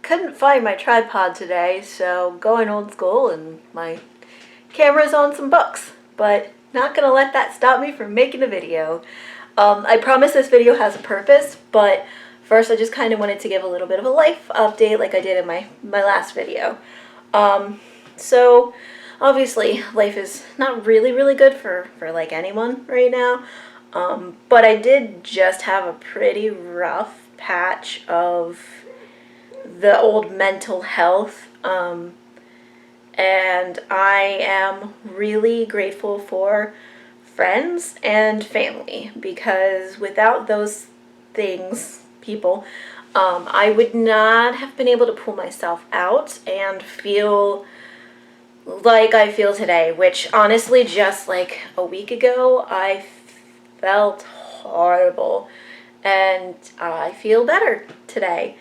couldn't find my tripod today, so going old school and my camera's on some books, but not gonna let that stop me from making a video. I promise this video has a purpose, but first I just kind of wanted to give a little bit of a life update like I did in my last video. So obviously life is not really good for like anyone right now, but I did just have a pretty rough patch of the old mental health, and I am really grateful for friends and family, because without those people, I would not have been able to pull myself out and feel like I feel today, which honestly just like a week ago I felt horrible, and I feel better today.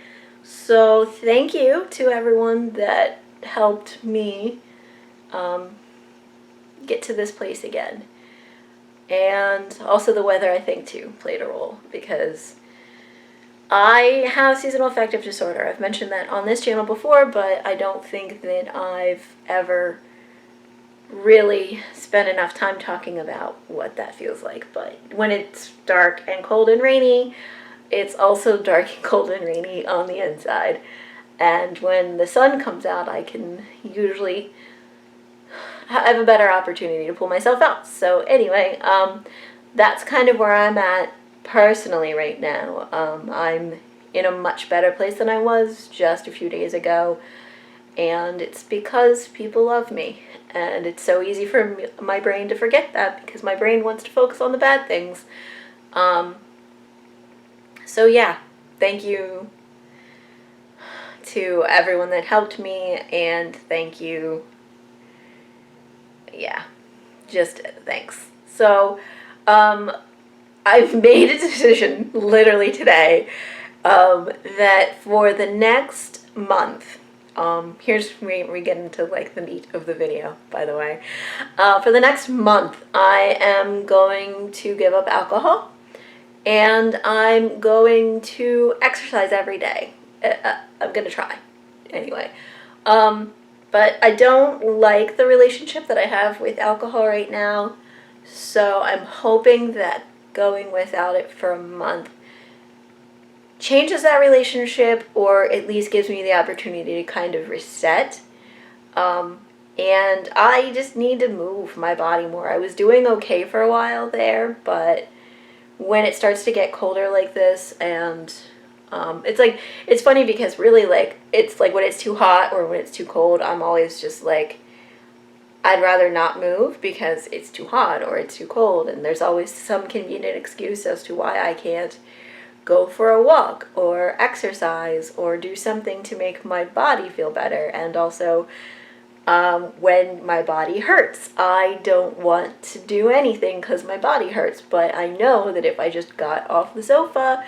So thank you to everyone that helped me get to this place again. And also the weather, I think, too, played a role, because I have seasonal affective disorder. I've mentioned that on this channel before, but I don't think that I've ever really spent enough time talking about what that feels like. But when it's dark and cold and rainy, it's also dark and cold and rainy on the inside. And when the sun comes out, I can usually have a better opportunity to pull myself out. So anyway, that's kind of where I'm at personally right now. I'm in a much better place than I was just a few days ago, and it's because people love me. And it's so easy for my brain to forget that, because my brain wants to focus on the bad things. So yeah, thank you to everyone that helped me, and thank you, yeah, just thanks. So I've made a decision literally today, that for the next month, here's where we get into like the meat of the video, by the way. For the next month, I am going to give up alcohol, and I'm going to exercise every day. I'm gonna try, anyway. But I don't like the relationship that I have with alcohol right now, so I'm hoping that going without it for a month changes that relationship, or at least gives me the opportunity to kind of reset. And I just need to move my body more. I was doing okay for a while there, but when it starts to get colder like this, and it's like, it's funny because really, like, it's like when it's too hot or when it's too cold, I'm always just like, I'd rather not move because it's too hot or it's too cold, and there's always some convenient excuse as to why I can't go for a walk or exercise or do something to make my body feel better. And also, when my body hurts, I don't want to do anything because my body hurts, but I know that if I just got off the sofa,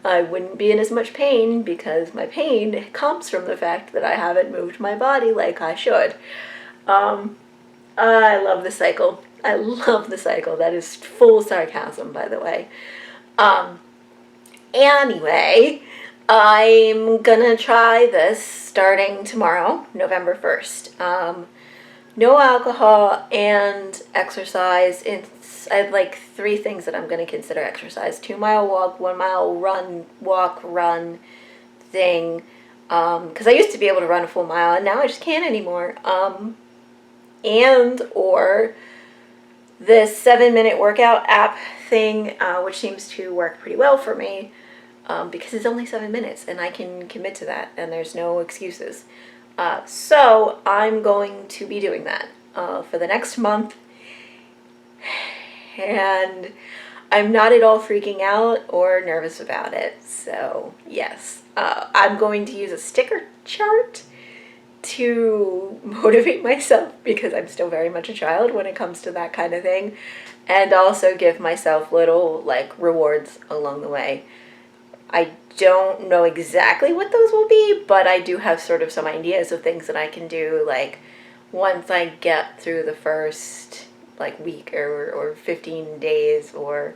I wouldn't be in as much pain, because my pain comes from the fact that I haven't moved my body like I should. I love the cycle. I love the cycle. That is full sarcasm, by the way. Anyway, I'm gonna try this starting tomorrow, November 1st. No alcohol and exercise. I have like 3 things that I'm gonna consider exercise: 2-mile walk, 1-mile run, walk, run thing. Because I used to be able to run a full mile, and now I just can't anymore. And or this 7-minute workout app thing, which seems to work pretty well for me, because it's only 7 minutes and I can commit to that and there's no excuses. So I'm going to be doing that for the next month, and I'm not at all freaking out or nervous about it. So yes, I'm going to use a sticker chart to motivate myself, because I'm still very much a child when it comes to that kind of thing, and also give myself little like rewards along the way. I don't know exactly what those will be, but I do have sort of some ideas of things that I can do, like once I get through the first like week or 15 days, or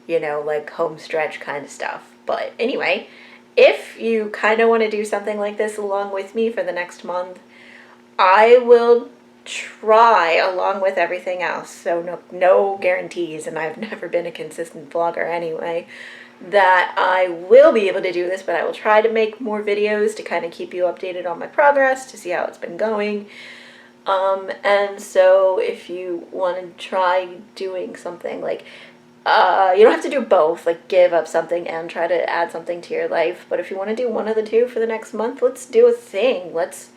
you know, like home stretch kind of stuff. But anyway, if you kind of want to do something like this along with me for the next month, I will try along with everything else. So no guarantees, and I've never been a consistent vlogger anyway, that I will be able to do this, but I will try to make more videos to kind of keep you updated on my progress, to see how it's been going. And so if you want to try doing something like, you don't have to do both, like give up something and try to add something to your life, but if you want to do one of the two for the next month, let's do a thing. Let's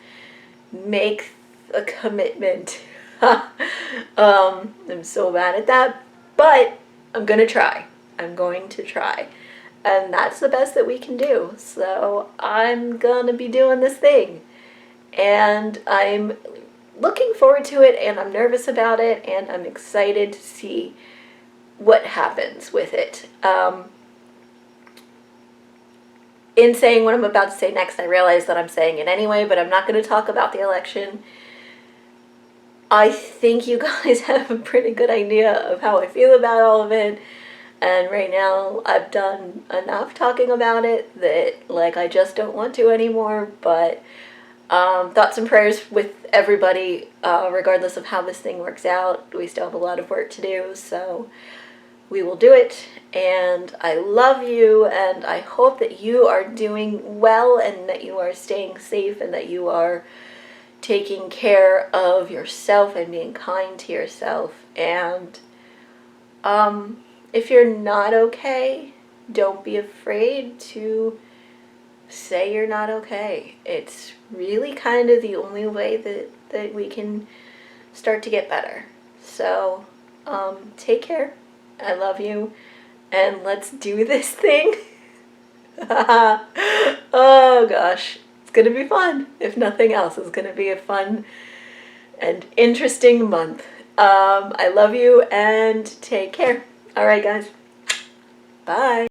make a commitment. I'm so bad at that, but I'm gonna try. I'm going to try. And that's the best that we can do. So I'm gonna be doing this thing. And I'm looking forward to it, and I'm nervous about it, and I'm excited to see what happens with it. In saying what I'm about to say next, I realize that I'm saying it anyway, but I'm not going to talk about the election. I think you guys have a pretty good idea of how I feel about all of it, and right now I've done enough talking about it that, like, I just don't want to anymore, but thoughts and prayers with everybody, regardless of how this thing works out. We still have a lot of work to do, so we will do it, and I love you, and I hope that you are doing well, and that you are staying safe, and that you are taking care of yourself and being kind to yourself. And if you're not okay, don't be afraid to say you're not okay. It's really kind of the only way that we can start to get better. So take care. I love you, and let's do this thing. Oh gosh, it's gonna be fun. If nothing else, it's gonna be a fun and interesting month. I love you, and take care. All right, guys. Bye.